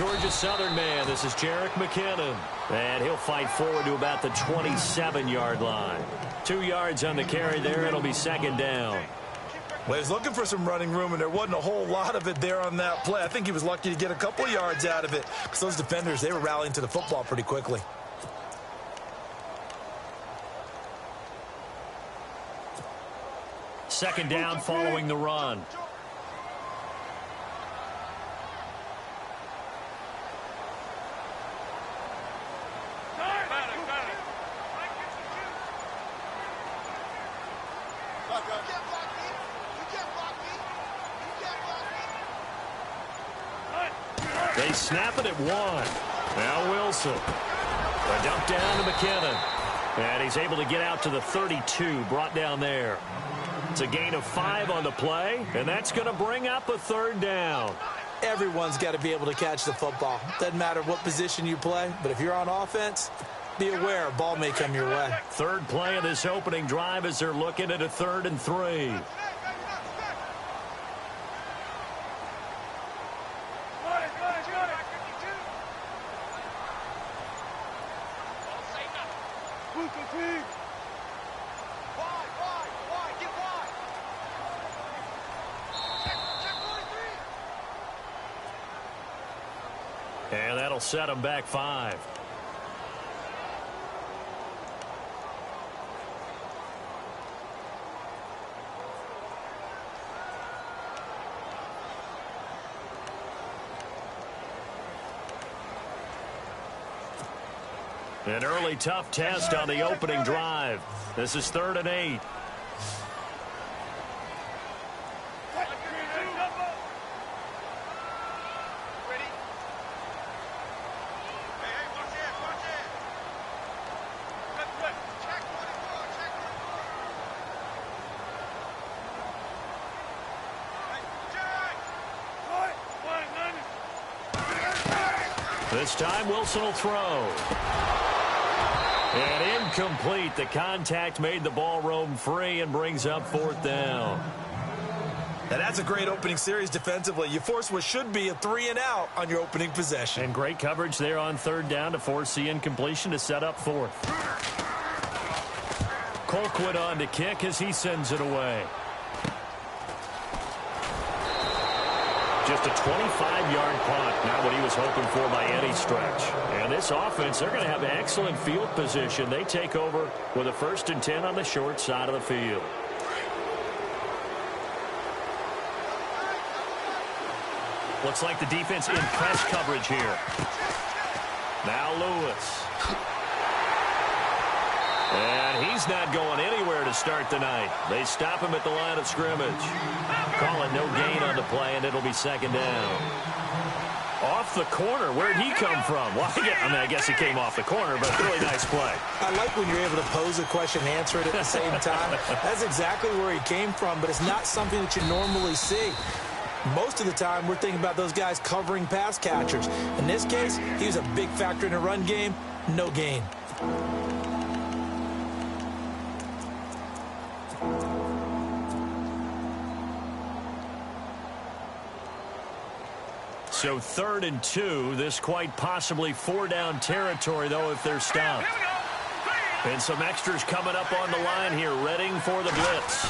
Georgia Southern man. This is Jerick McKinnon. And he'll fight forward to about the 27-yard line. 2 yards on the carry there. It'll be second down. Well, he's looking for some running room, and there wasn't a whole lot of it there on that play. I think he was lucky to get a couple of yards out of it because those defenders, they were rallying to the football pretty quickly. Second down following the run. They snap it at 1. Now Wilson. A dump down to McKinnon. And he's able to get out to the 32, brought down there. It's a gain of 5 on the play, and that's going to bring up a third down. Everyone's got to be able to catch the football. Doesn't matter what position you play, but if you're on offense, be aware a ball may come your way. Third play of this opening drive as they're looking at a 3rd and 3. And that'll set them back 5. An early tough test on the opening drive. This is 3rd and 8. This time Wilson will throw. And incomplete. The contact made the ball roam free and brings up 4th down. Now that's a great opening series defensively. You force what should be a 3-and-out on your opening possession. And great coverage there on 3rd down to force the incompletion to set up 4th. Colquitt on to kick as he sends it away. Just a 25-yard punt, not what he was hoping for by any stretch. And this offense, they're going to have excellent field position. They take over with a 1st and 10 on the short side of the field. Looks like the defense in press coverage here. Now Lewis. And he's not going anywhere to start the night. They stop him at the line of scrimmage. Call it no gain on the play, and it'll be second down. Off the corner. Where'd he come from? Well, I guess he came off the corner, but really nice play. I like when you're able to pose a question and answer it at the same time. That's exactly where he came from, but it's not something that you normally see. Most of the time, we're thinking about those guys covering pass catchers. In this case, he was a big factor in the run game. No gain. So 3rd and 2. This quite possibly 4-down territory, though, if they're stopped. And some extras coming up on the line here, readying for the blitz.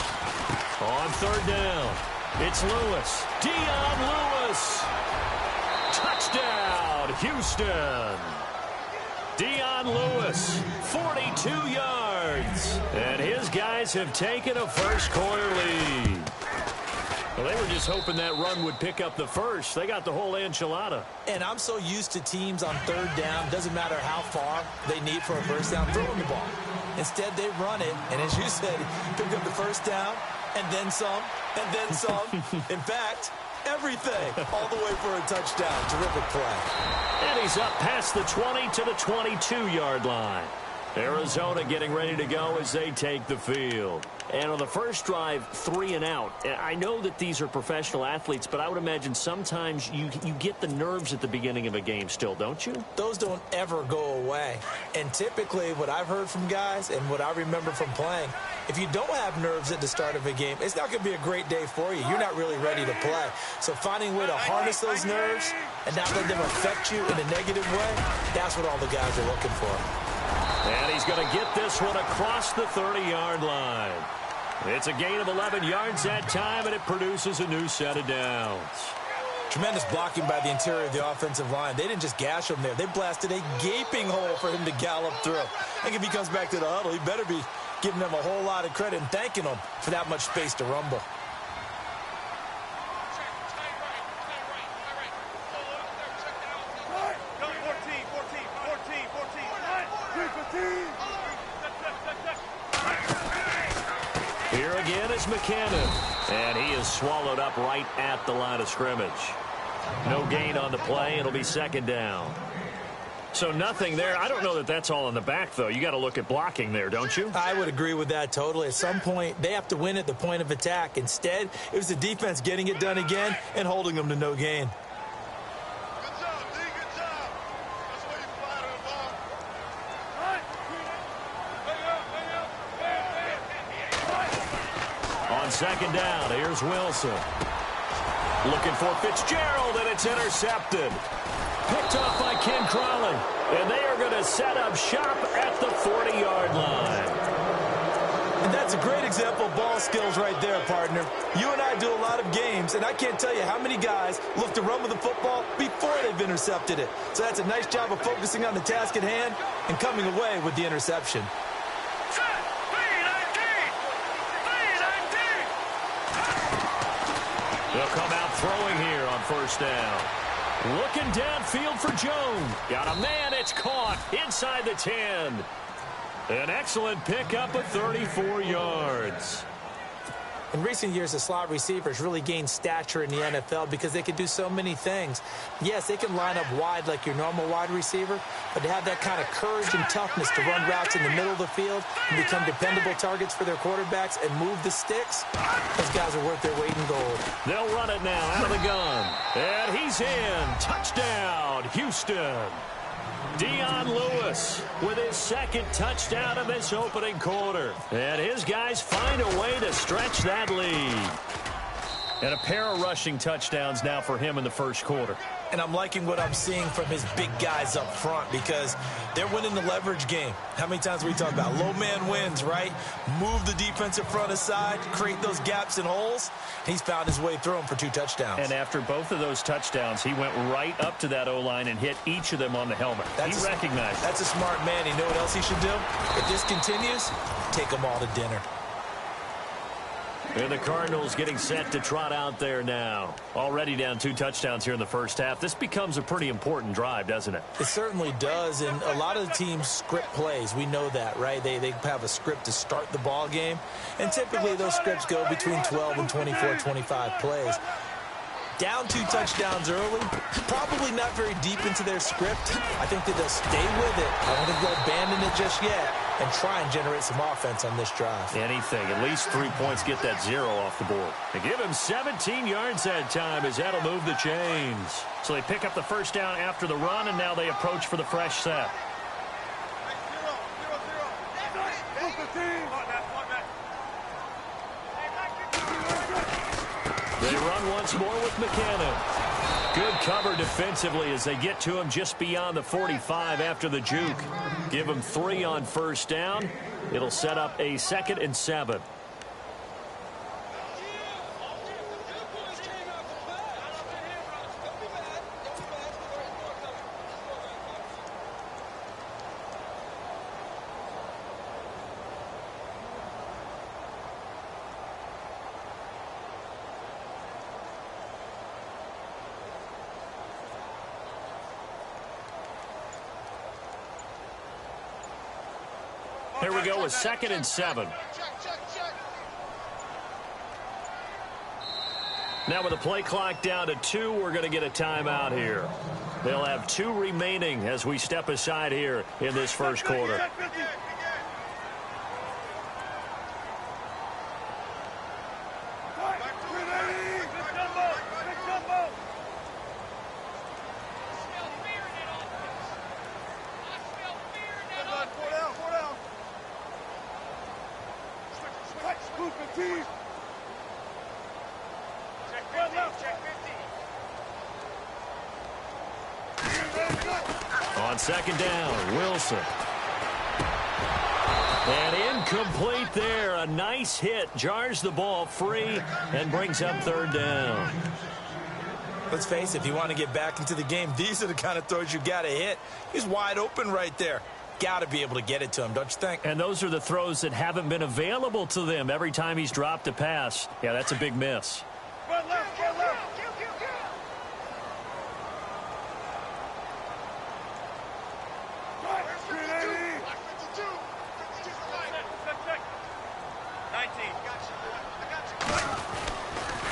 On 3rd down, it's Lewis. Dion Lewis. Touchdown, Houston. Dion Lewis, 42 yards. And his guys have taken a first-quarter lead. Well, they were just hoping that run would pick up the first. They got the whole enchilada. And I'm so used to teams on 3rd down, doesn't matter how far they need for a first down, throwing the ball. Instead, they run it, and as you said, pick up the first down, and then some, and then some. In fact, everything, all the way for a touchdown. Terrific play. And he's up past the 20 to the 22-yard line. Arizona getting ready to go as they take the field. And on the first drive, 3 and out. I know that these are professional athletes, but I would imagine sometimes you get the nerves at the beginning of a game still, don't you? Those don't ever go away. And typically what I've heard from guys and what I remember from playing, if you don't have nerves at the start of a game, it's not going to be a great day for you. You're not really ready to play. So finding a way to harness those nerves and not let them affect you in a negative way, that's what all the guys are looking for. And he's going to get this one across the 30-yard line. It's a gain of 11 yards that time, and it produces a new set of downs. Tremendous blocking by the interior of the offensive line. They didn't just gash him there. They blasted a gaping hole for him to gallop through. I think if he comes back to the huddle, he better be giving them a whole lot of credit and thanking them for that much space to rumble. Here again is McKinnon, and he is swallowed up right at the line of scrimmage. No gain on the play. It'll be second down. So nothing there. I don't know that that's all in the back, though. You got to look at blocking there, don't you? I would agree with that totally. At some point, they have to win at the point of attack. Instead, it was the defense getting it done again and holding them to no gain. Second down, here's Wilson. Looking for Fitzgerald, and it's intercepted. Picked off by Ken Crawley. And they are going to set up shop at the 40-yard line. And that's a great example of ball skills right there, partner. You and I do a lot of games, and I can't tell you how many guys look to run with the football before they've intercepted it. So that's a nice job of focusing on the task at hand and coming away with the interception. They'll come out throwing here on first down. Looking downfield for Jones. Got a man, it's caught inside the 10. An excellent pickup of 34 yards. In recent years, the slot receivers really gained stature in the NFL because they can do so many things. Yes, they can line up wide like your normal wide receiver, but to have that kind of courage and toughness to run routes in the middle of the field and become dependable targets for their quarterbacks and move the sticks, those guys are worth their weight in gold. They'll run it now out of the gun. And he's in. Touchdown, Houston. Dion Lewis with his second touchdown of this opening quarter. And his guys find a way to stretch that lead. And a pair of rushing touchdowns now for him in the first quarter. And I'm liking what I'm seeing from his big guys up front because they're winning the leverage game. How many times we talk about low man wins, right? Move the defensive front aside, create those gaps and holes. He's found his way through them for 2 touchdowns. And after both of those touchdowns, he went right up to that O-line and hit each of them on the helmet. He recognized it. That's a smart man. You know what else he should do? If this continues, take them all to dinner. And the Cardinals getting set to trot out there now. Already down 2 touchdowns here in the first half. This becomes a pretty important drive, doesn't it? It certainly does, and a lot of the teams script plays. We know that, right? They have a script to start the ball game, and typically those scripts go between 12 and 24, 25 plays. Down 2 touchdowns early, probably not very deep into their script. I think that they'll stay with it. I don't think they'll abandon it just yet and try and generate some offense on this drive. Anything. At least 3 points, get that 0 off the board. They give him 17 yards that time as that'll move the chains. So they pick up the first down after the run, and now they approach for the fresh set. They run once more with McKinnon. Good cover defensively as they get to him just beyond the 45 after the juke. Give him 3 on first down. It'll set up a 2nd and 7. Here we go with 2nd and 7. Now with the play clock down to 2, we're going to get a timeout here. They'll have 2 remaining as we step aside here in this first quarter. On second down, Wilson. And incomplete there. A nice hit. Jars the ball free and brings up third down. Let's face it, if you want to get back into the game, these are the kind of throws you got to hit. He's wide open right there. Got to be able to get it to him, don't you think? And those are the throws that haven't been available to them every time he's dropped a pass. Yeah, that's a big miss. Run left, run left.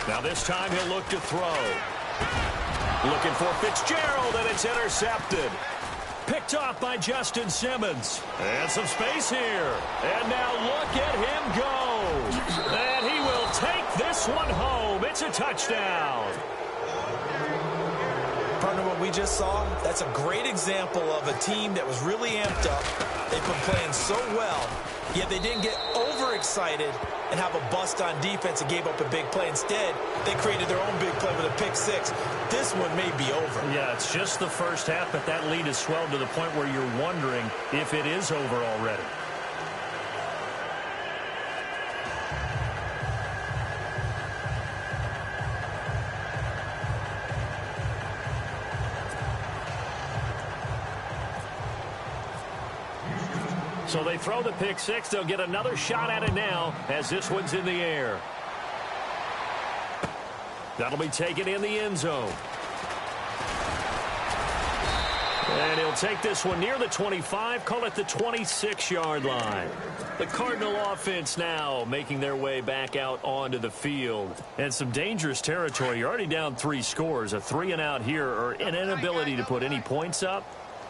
Now this time he'll look to throw. Looking for Fitzgerald, and it's intercepted. Picked off by Justin Simmons. And some space here. And now look at him go. And he will take this one home. It's a touchdown. Partner, what we just saw, that's a great example of a team that was really amped up. They've been playing so well, yet they didn't get overexcited and have a bust on defense and gave up a big play. Instead, they created their own big play with a pick six. This one may be over. Yeah, it's just the first half, but that lead has swelled to the point where you're wondering if it is over already. So they throw the pick six. They'll get another shot at it now as this one's in the air. That'll be taken in the end zone. And he'll take this one near the 25, call it the 26-yard line. The Cardinal offense now making their way back out onto the field. And some dangerous territory. You're already down 3 scores. A 3-and-out here or an inability to put any points up.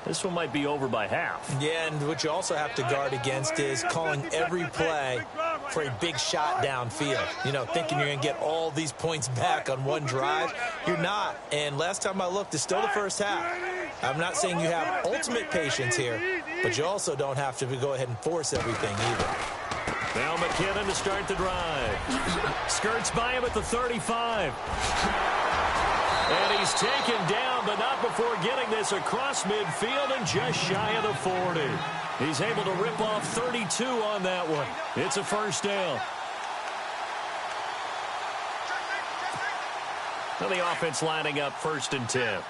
This one might be over by half. Yeah, and what you also have to guard against is calling every play for a big shot downfield. You know, thinking you're going to get all these points back on one drive. You're not. And last time I looked, it's still the first half. I'm not saying you have ultimate patience here, but you also don't have to go ahead and force everything either. Now McKinnon to start the drive. Skirts by him at the 35. And he's taken down, but not before getting this across midfield and just shy of the 40. He's able to rip off 32 on that one. It's a first down. Now the offense lining up 1st and 10.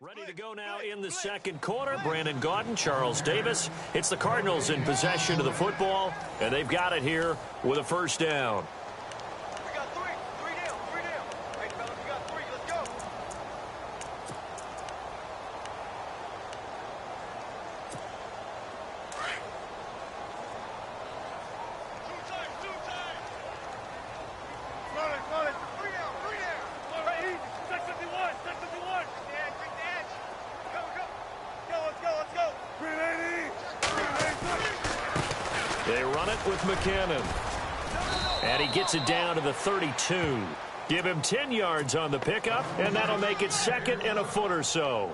Ready to go now in the second quarter. Brandon Gaudin, Charles Davis. It's the Cardinals in possession of the football, and they've got it here with a first down. We got 3. 3 down. 3 down. Hey, fellas, we got 3. Let's go. Two times. Run it. 3 down. 3 down. All right, easy. 651. 651. Take the edge. Let's go. 380. They run it with McKinnon. And he gets it down to the 32. Give him 10 yards on the pickup, and that'll make it 2nd and a foot or so.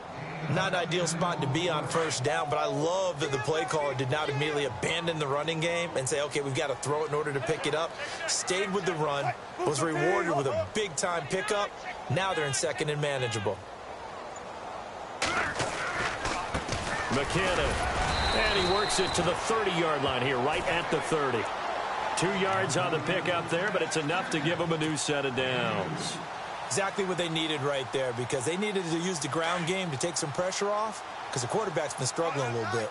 Not an ideal spot to be on first down, but I love that the play caller did not immediately abandon the running game and say, okay, we've got to throw it in order to pick it up. Stayed with the run, was rewarded with a big-time pickup. Now they're in 2nd and manageable. McKinnon. And he works it to the 30-yard line here, right at the 30. 2 yards on the pickup there, but it's enough to give them a new set of downs. Exactly what they needed right there, because they needed to use the ground game to take some pressure off, because the quarterback's been struggling a little bit.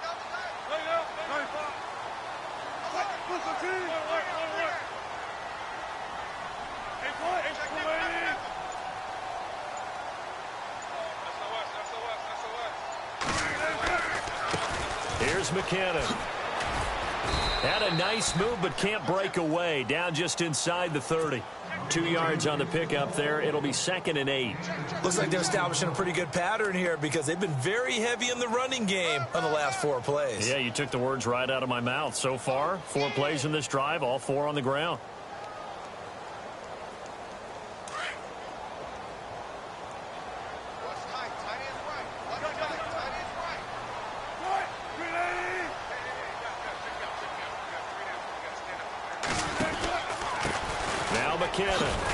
here's McKinnon. Had a nice move, but can't break away. Down just inside the 30. 2 yards on the pickup there. It'll be 2nd and 8. Looks like they're establishing a pretty good pattern here because they've been very heavy in the running game on the last 4 plays. Yeah, you took the words right out of my mouth. So far, 4 plays in this drive, all 4 on the ground. Now McKinnon.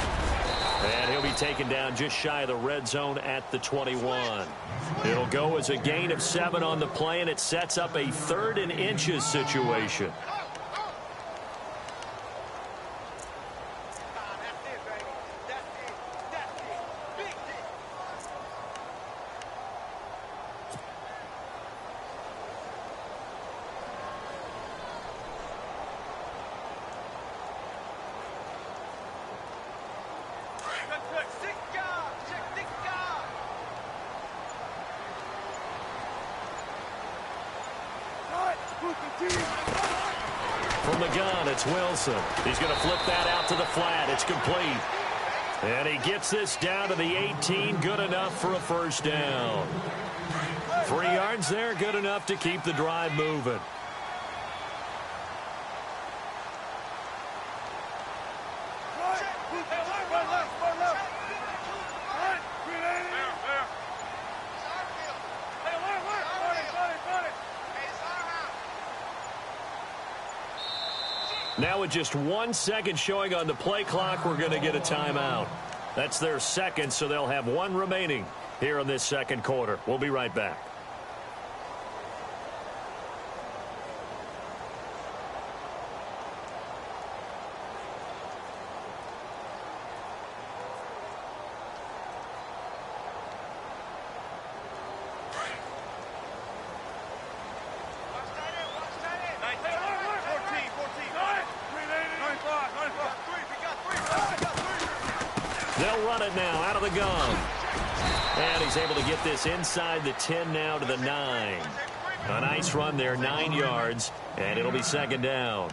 And he'll be taken down just shy of the red zone at the 21. It'll go as a gain of 7 on the play, and it sets up a 3rd and inches situation. From the gun, it's Wilson. He's going to flip that out to the flat. It's complete. And he gets this down to the 18. Good enough for a first down. 3 yards there, good enough to keep the drive moving. Now with just 1 second showing on the play clock, we're going to get a timeout. That's their 2nd, so they'll have 1 remaining here in this 2nd quarter. We'll be right back. They'll run it now out of the gun. And he's able to get this inside the 10 now to the 9. A nice run there, 9 yards, and it'll be 2nd down.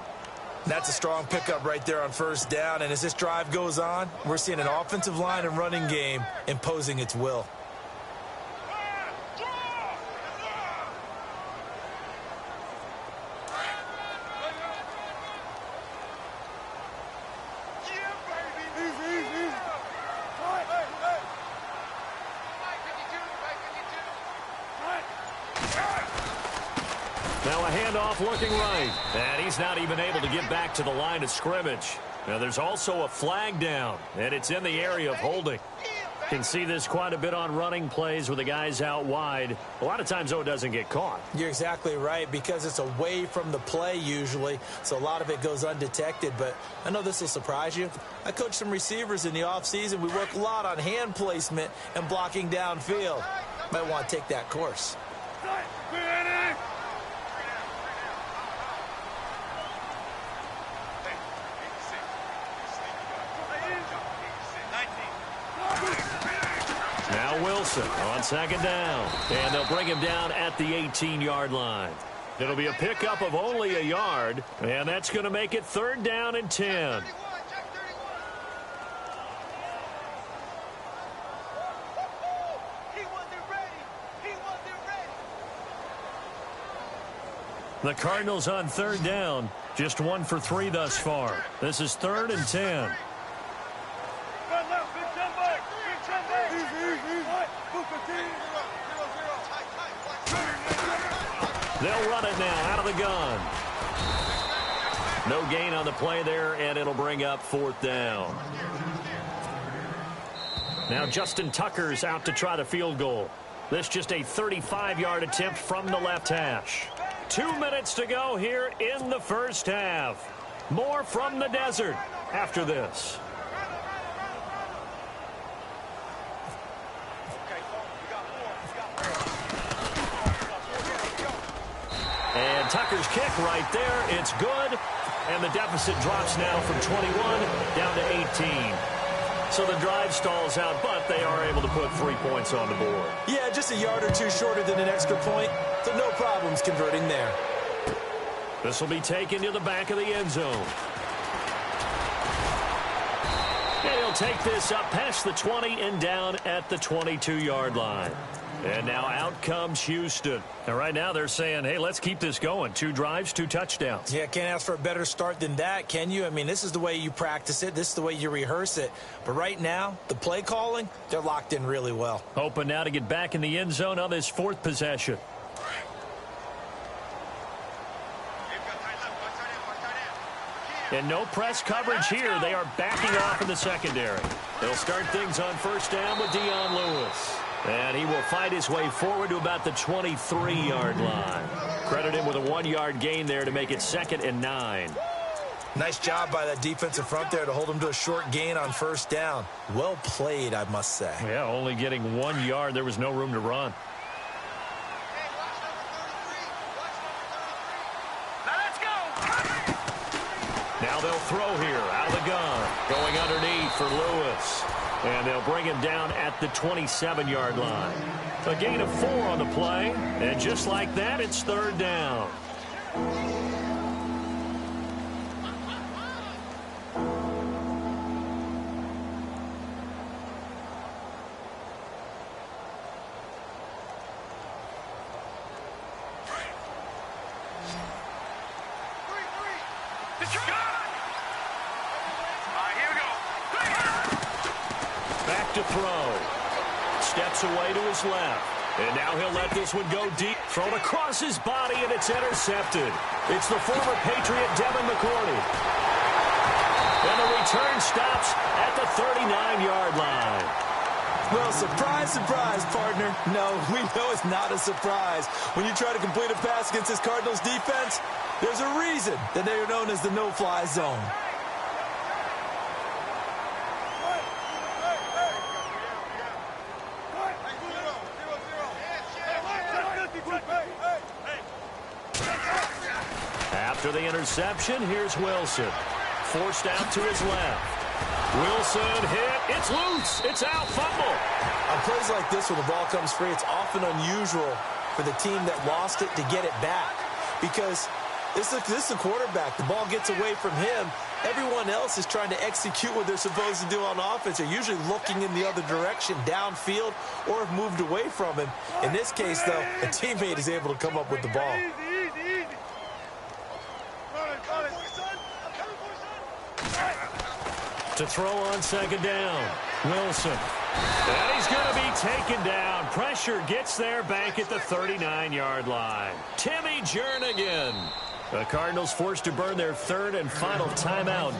That's a strong pickup right there on 1st down, and as this drive goes on, we're seeing an offensive line and running game imposing its will. Now a handoff looking right. And he's not even able to get back to the line of scrimmage. Now there's also a flag down, and it's in the area of holding. Can see this quite a bit on running plays with the guys out wide. A lot of times, though, it doesn't get caught. You're exactly right, because it's away from the play usually, so a lot of it goes undetected. But I know this will surprise you. I coach some receivers in the offseason. We work a lot on hand placement and blocking downfield. Might want to take that course. Now Wilson on 2nd down. And they'll bring him down at the 18-yard line. It'll be a pickup of only a yard, and that's going to make it 3rd down and 10. The Cardinals on 3rd down. Just 1 for 3 thus far. This is 3rd and 10. They'll run it now out of the gun. No gain on the play there, and it'll bring up 4th down. Now Justin Tucker's out to try the field goal. This just a 35-yard attempt from the left hash. 2 minutes to go here in the first half. More from the desert after this. And Tucker's kick right there. It's good. And the deficit drops now from 21 down to 18. So the drive stalls out, but they are able to put 3 points on the board. Yeah, just a yard or two shorter than an extra point, so no problems converting there. This will be taken to the back of the end zone. And he'll take this up past the 20 and down at the 22-yard line. And now out comes Houston. And right now they're saying, hey, let's keep this going. 2 drives, 2 touchdowns. Yeah, can't ask for a better start than that, can you? I mean, this is the way you practice it. This is the way you rehearse it. But right now, the play calling, they're locked in really well. Hoping now to get back in the end zone on this 4th possession. And no press coverage here. They are backing off in the secondary. They'll start things on first down with Dion Lewis. And he will fight his way forward to about the 23-yard line. Credit him with a 1-yard gain there to make it 2nd and 9. Nice job by that defensive front there to hold him to a short gain on first down. Well played, I must say. Yeah, only getting 1 yard. There was no room to run. Now they'll throw here out of the gun. Going underneath for Lewis. And they'll bring him down at the 27-yard line. A gain of 4 on the play. And just like that, it's 3rd down. To throw. Steps away to his left. And now he'll let this one go deep. Thrown across his body, and it's intercepted. It's the former Patriot Devin McCourty. And the return stops at the 39-yard line. Well, surprise, surprise, partner. No, we know it's not a surprise. When you try to complete a pass against this Cardinals defense, there's a reason that they are known as the no-fly zone. After the interception, here's Wilson. Forced out to his left. Wilson hit. It's loose. It's out. Fumble. On plays like this where the ball comes free, it's often unusual for the team that lost it to get it back. Because this is the quarterback. The ball gets away from him. Everyone else is trying to execute what they're supposed to do on offense. They're usually looking in the other direction, downfield, or have moved away from him. In this case, though, a teammate is able to come up with the ball. To throw on 2nd down. Wilson. And he's going to be taken down. Pressure gets there back at the 39-yard line. Timmy Jernigan. The Cardinals forced to burn their 3rd and final timeout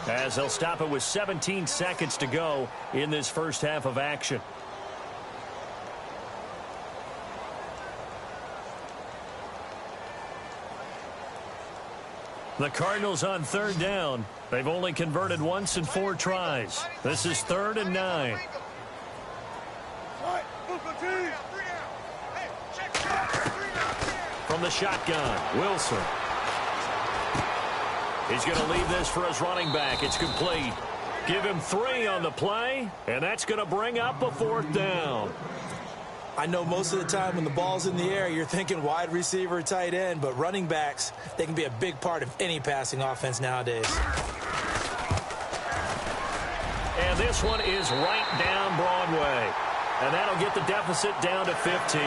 as they'll stop it with 17 seconds to go in this first half of action. The Cardinals on 3rd down. They've only converted once in 4 tries. This is 3rd and 9. From the shotgun, Wilson. He's going to leave this for his running back. It's complete. Give him 3 on the play, and that's going to bring up a 4th down. I know most of the time when the ball's in the air, you're thinking wide receiver, tight end, but running backs, they can be a big part of any passing offense nowadays. And this one is right down Broadway. And that'll get the deficit down to 15.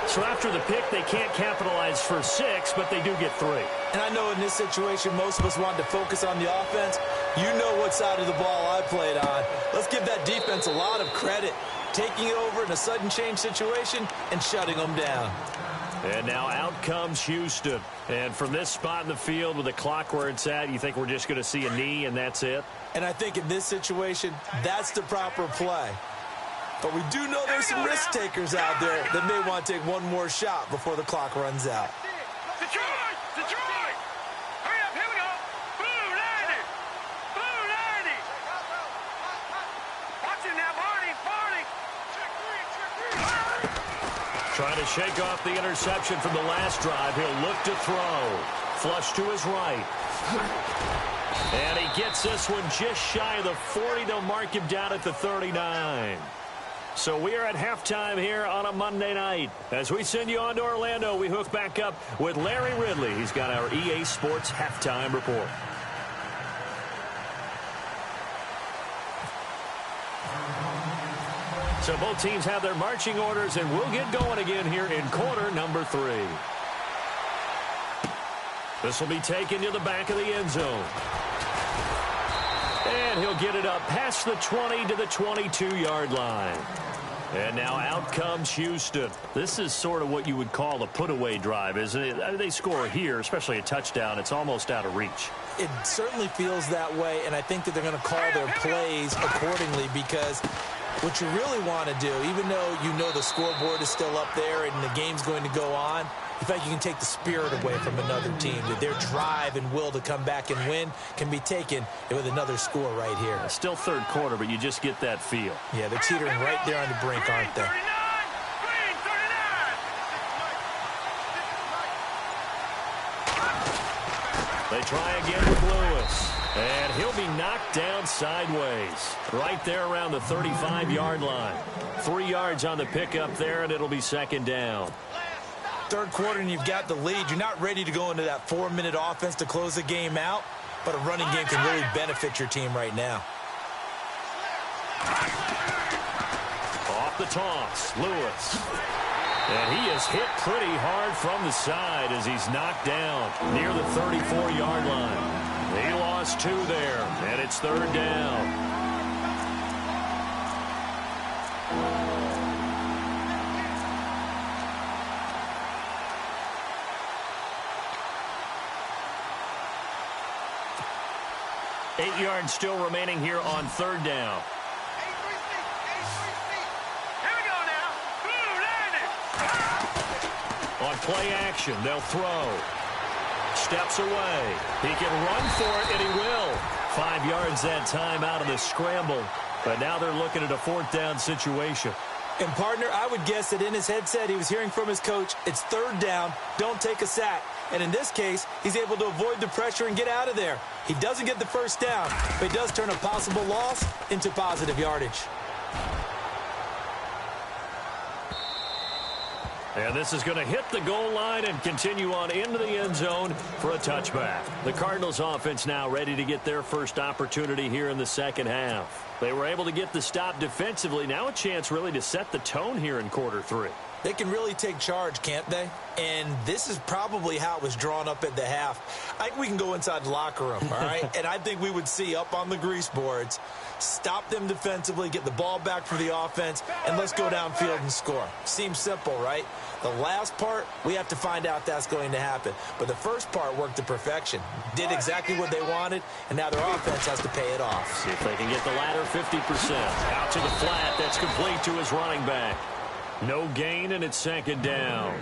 So after the pick, they can't capitalize for 6, but they do get 3. And I know in this situation, most of us wanted to focus on the offense. You know what side of the ball I played on. Let's give that defense a lot of credit. Taking it over in a sudden change situation and shutting them down. And now out comes Houston. And from this spot in the field with the clock where it's at, you think we're just going to see a knee and that's it? And I think in this situation, that's the proper play. But we do know there's some risk takers out there that may want to take one more shot before the clock runs out. Detroit! Detroit! Hurry up, here we go! Blue 90! Blue 90! Watch it now, Barney! Barney! Check 3! Trying to shake off the interception from the last drive. He'll look to throw. Flush to his right. And he gets this one just shy of the 40. They'll mark him down at the 39. So we are at halftime here on a Monday night. As we send you on to Orlando, we hook back up with Larry Ridley. He's got our EA Sports halftime report. So both teams have their marching orders, and we'll get going again here in quarter number 3. This will be taken to the back of the end zone. And he'll get it up past the 20 to the 22-yard line. And now out comes Houston. This is sort of what you would call a put-away drive, isn't it? I mean, they score here, especially a touchdown. It's almost out of reach. It certainly feels that way, and I think that they're going to call their plays accordingly because what you really want to do, even though you know the scoreboard is still up there and the game's going to go on, in fact, you can take the spirit away from another team. That their drive and will to come back and win can be taken with another score right here. It's still third quarter, but you just get that feel. Yeah, they're teetering right there on the brink, aren't they? They try again with Lewis. And he'll be knocked down sideways. Right there around the 35-yard line. 3 yards on the pickup there, and it'll be second down. Third quarter and you've got the lead. You're not ready to go into that 4-minute offense to close the game out, but a running game can really benefit your team right now. Off the toss, Lewis. And he is hit pretty hard from the side as he's knocked down near the 34-yard line. He lost 2 there, and it's third down. Eight yards still remaining here on third down. On play action, they'll throw. Steps away. He can run for it, and he will. 5 yards that time out of the scramble. But now they're looking at a fourth down situation. And, partner, I would guess that in his headset he was hearing from his coach, it's third down, don't take a sack. And in this case, he's able to avoid the pressure and get out of there. He doesn't get the first down, but he does turn a possible loss into positive yardage. And this is going to hit the goal line and continue on into the end zone for a touchback. The Cardinals offense now ready to get their first opportunity here in the second half. They were able to get the stop defensively. Now a chance really to set the tone here in quarter 3. They can really take charge, can't they? And this is probably how it was drawn up at the half. I think we can go inside the locker room, all right? And I think we would see up on the grease boards, stop them defensively, get the ball back for the offense, and let's go downfield and score. Seems simple, right? The last part, we have to find out that's going to happen. But the first part worked to perfection. Did exactly what they wanted, and now their offense has to pay it off. See if they can get the latter 50%. Out to the flat. That's complete to his running back. No gain, and it's second down.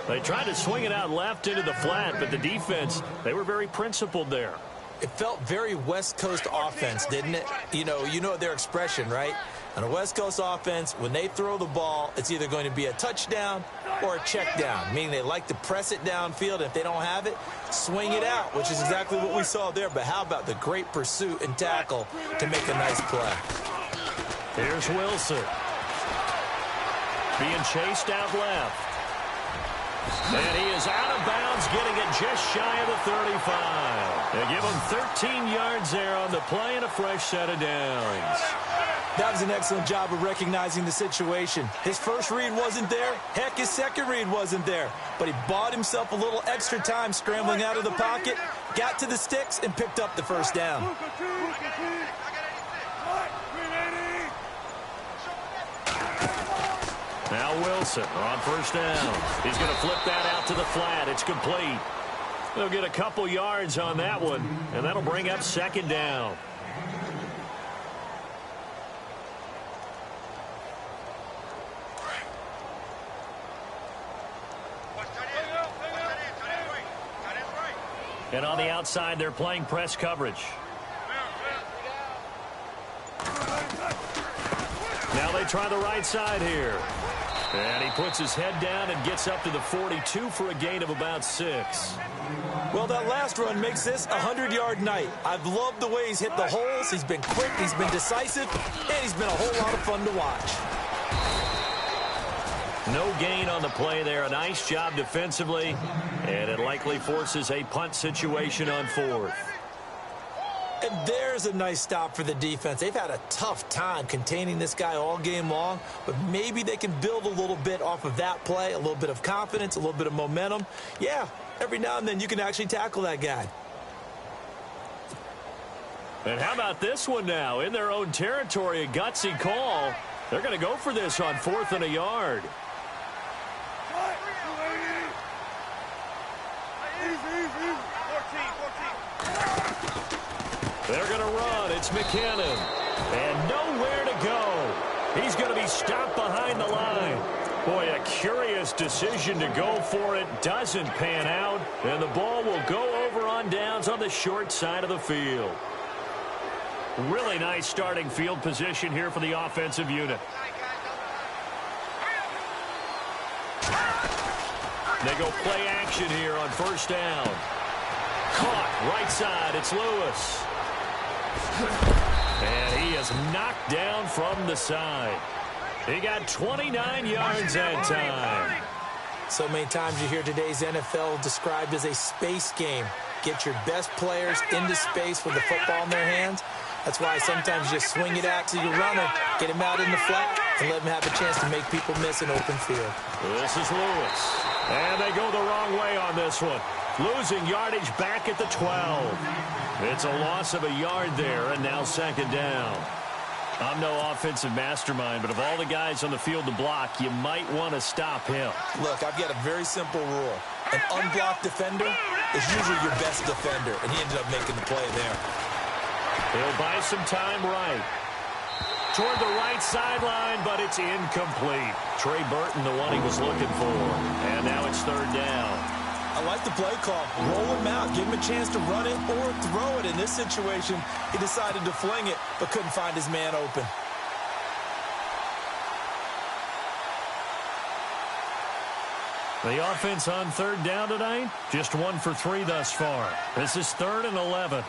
They tried to swing it out left into the flat, but the defense, they were very principled there. It felt very West Coast offense, didn't it? You know their expression, right? On a West Coast offense, when they throw the ball, it's either going to be a touchdown or a check down, meaning they like to press it downfield, and if they don't have it, swing it out, which is exactly what we saw there. But how about the great pursuit and tackle to make a nice play? Here's Wilson. Being chased out left. And he is out of bounds, getting it just shy of the 35. They give him 13 yards there on the play and a fresh set of downs. That was an excellent job of recognizing the situation. His first read wasn't there. Heck, his second read wasn't there. But he bought himself a little extra time scrambling out of the pocket, got to the sticks, and picked up the first down. Now Wilson on first down. He's going to flip that out to the flat. It's complete. They'll get a couple yards on that one, and that'll bring up second down. And on the outside, they're playing press coverage. Now they try the right side here. And he puts his head down and gets up to the 42 for a gain of about 6. Well, that last run makes this a 100-yard night. I've loved the way he's hit the holes. He's been quick, he's been decisive, and he's been a whole lot of fun to watch. No gain on the play there. A nice job defensively, and it likely forces a punt situation on 4th. And there's a nice stop for the defense. They've had a tough time containing this guy all game long, but maybe they can build a little bit off of that play, a little bit of confidence, a little bit of momentum. Yeah, every now and then you can actually tackle that guy. And how about this one now? In their own territory, a gutsy call. They're going to go for this on 4th and a yard. They're going to run. It's McKinnon. And nowhere to go. He's going to be stopped behind the line. Boy, a curious decision to go for it. Doesn't pan out. And the ball will go over on downs on the short side of the field. Really nice starting field position here for the offensive unit. They go play action here on 1st down. Caught right side. It's Lewis. And he is knocked down from the side. He got 29 yards that time. So many times you hear today's NFL described as a space game. Get your best players into space with the football in their hands. That's why sometimes you swing it out to your runner, get him out in the flat, and let him have a chance to make people miss an open field. This is Lewis. And they go the wrong way on this one. Losing yardage back at the 12. It's a loss of a yard there, and now 2nd down. I'm no offensive mastermind, but of all the guys on the field to block, you might want to stop him. Look, I've got a very simple rule. An unblocked defender is usually your best defender, and he ended up making the play there. He'll buy some time right. Toward the right sideline, but it's incomplete. Trey Burton, the one he was looking for. And now it's 3rd down. I like the play call. Roll him out. Give him a chance to run it or throw it. In this situation, he decided to fling it, but couldn't find his man open. The offense on 3rd down tonight, just 1 for 3 thus far. This is 3rd and 11.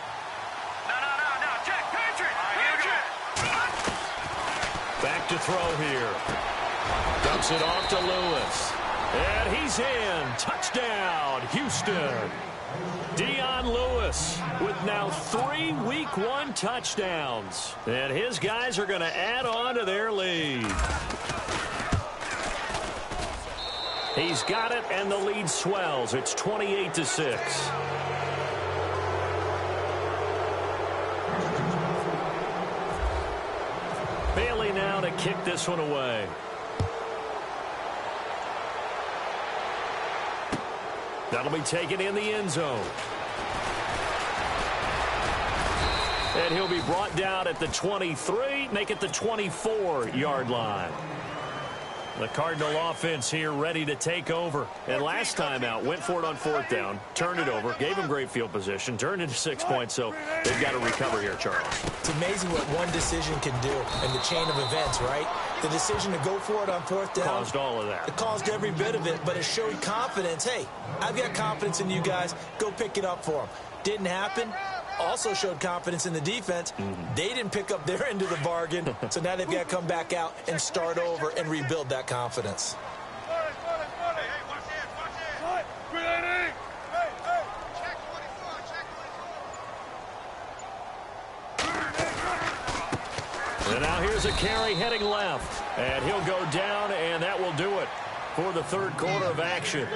Back to throw here. Dumps it off to Lewis. And he's in. Touchdown, Houston. Dion Lewis with now 3 Week 1 touchdowns. And his guys are going to add on to their lead. He's got it, and the lead swells. It's 28-6. Bailey now to kick this one away. That'll be taken in the end zone. And he'll be brought down at the 23, make it the 24-yard line. The Cardinal offense here ready to take over. And last time out, went for it on 4th down, turned it over, gave him great field position, turned into 6 points, so they've got to recover here, Charles. It's amazing what one decision can do in the chain of events, right? The decision to go for it on 4th down. Caused all of that. It caused every bit of it, but it showed confidence. Hey, I've got confidence in you guys. Go pick it up for them. Didn't happen. Also showed confidence in the defense. They didn't pick up their end of the bargain, so now they've got to come back out and start over and rebuild that confidence. And now here's a carry heading left, and he'll go down, and that will do it for the 3rd quarter of action.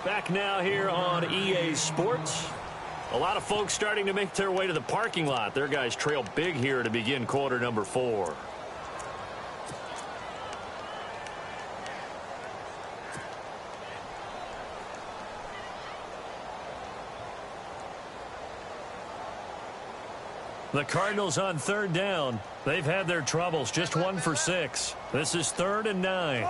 Back now here on EA Sports. A lot of folks starting to make their way to the parking lot. Their guys trail big here to begin quarter number 4. The Cardinals on 3rd down. They've had their troubles, just 1 for 6. This is 3rd and 9.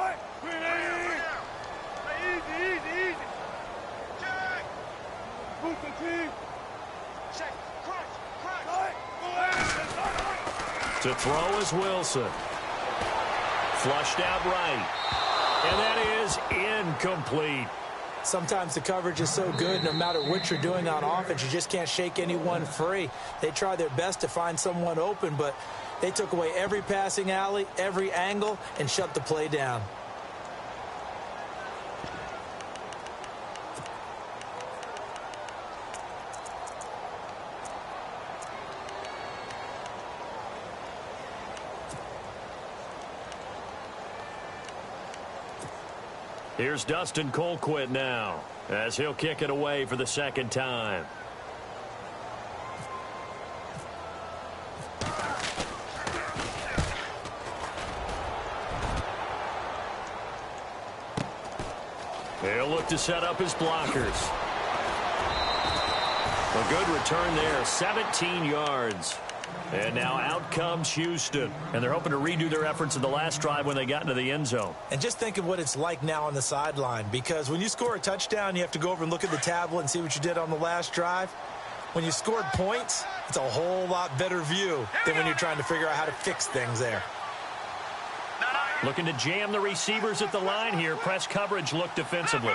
To throw is Wilson. Flushed out right. And that is incomplete. Sometimes the coverage is so good, no matter what you're doing on offense, you just can't shake anyone free. They try their best to find someone open, but they took away every passing alley, every angle, and shut the play down. Here's Dustin Colquitt now as he'll kick it away for the second time. He'll look to set up his blockers. A good return there, 17 yards. And now out comes Houston. And they're hoping to redo their efforts in the last drive when they got into the end zone. And just think of what it's like now on the sideline, because when you score a touchdown, you have to go over and look at the tablet and see what you did on the last drive. When you scored points, it's a whole lot better view than when you're trying to figure out how to fix things there. Looking to jam the receivers at the line here. Press coverage look defensively.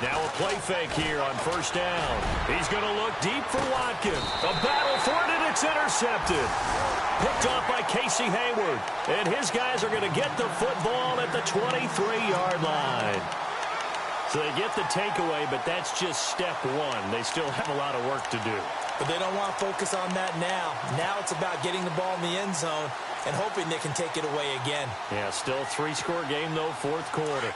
Now a play fake here on first down. He's going to look deep for Watkins. A battle for it, and it's intercepted. Picked off by Casey Hayward. And his guys are going to get the football at the 23-yard line. So they get the takeaway, but that's just step one. They still have a lot of work to do. But they don't want to focus on that now. Now it's about getting the ball in the end zone and hoping they can take it away again. Yeah, still 3-score game, though, fourth quarter.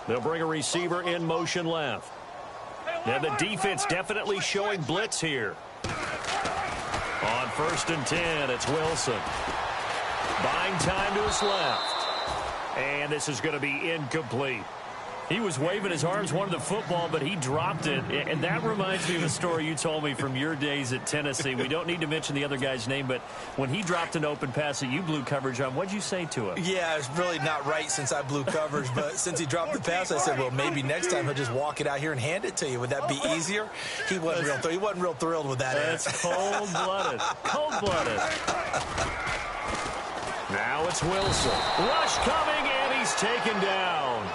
They'll bring a receiver in motion left. Now the defense definitely showing blitz here. On 1st and 10, it's Wilson. Buying time to his left. And this is going to be incomplete. He was waving his arms, wanted the football, but he dropped it. And that reminds me of a story you told me from your days at Tennessee. We don't need to mention the other guy's name, but when he dropped an open pass that you blew coverage on, what'd you say to him? Yeah, it's really not right since I blew coverage, but since he dropped the pass, I said, well, maybe next time he'll just walk it out here and hand it to you. Would that be easier? He wasn't real thrilled with that. That's cold-blooded. Cold-blooded. Now it's Wilson. Rush coming, and he's taken down.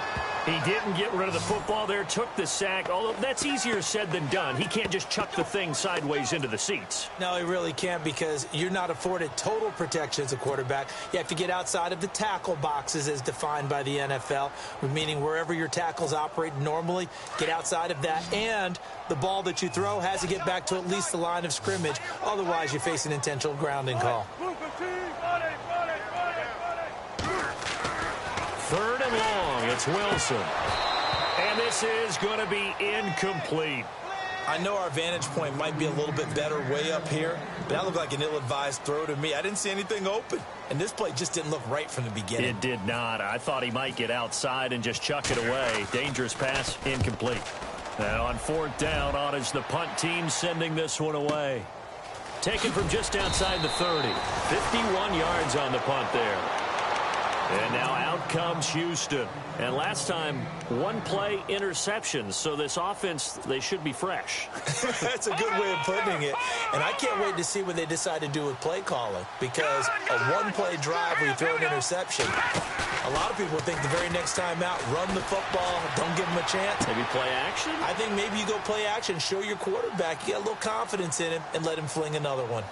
He didn't get rid of the football there, took the sack, although that's easier said than done. He can't just chuck the thing sideways into the seats. No, he really can't, because you're not afforded total protection as a quarterback. You have to get outside of the tackle boxes as defined by the NFL, meaning wherever your tackles operate normally, get outside of that, and the ball that you throw has to get back to at least the line of scrimmage. Otherwise, you face an intentional grounding call. 3rd and long, it's Wilson. And this is going to be incomplete. I know our vantage point might be a little bit better way up here, but that looked like an ill-advised throw to me. I didn't see anything open, and this play just didn't look right from the beginning. It did not. I thought he might get outside and just chuck it away. Dangerous pass, incomplete. And on 4th down, on is the punt team sending this one away. Taken from just outside the 30. 51 yards on the punt there. And now out comes Houston. And last time, one play interceptions. So this offense, they should be fresh. That's a good way of putting it. And I can't wait to see what they decide to do with play calling, because a one-play drive where you throw an interception, a lot of people think the very next time out, run the football, don't give them a chance. Maybe play action? I think maybe you go play action, show your quarterback, you get a little confidence in him, and let him fling another one.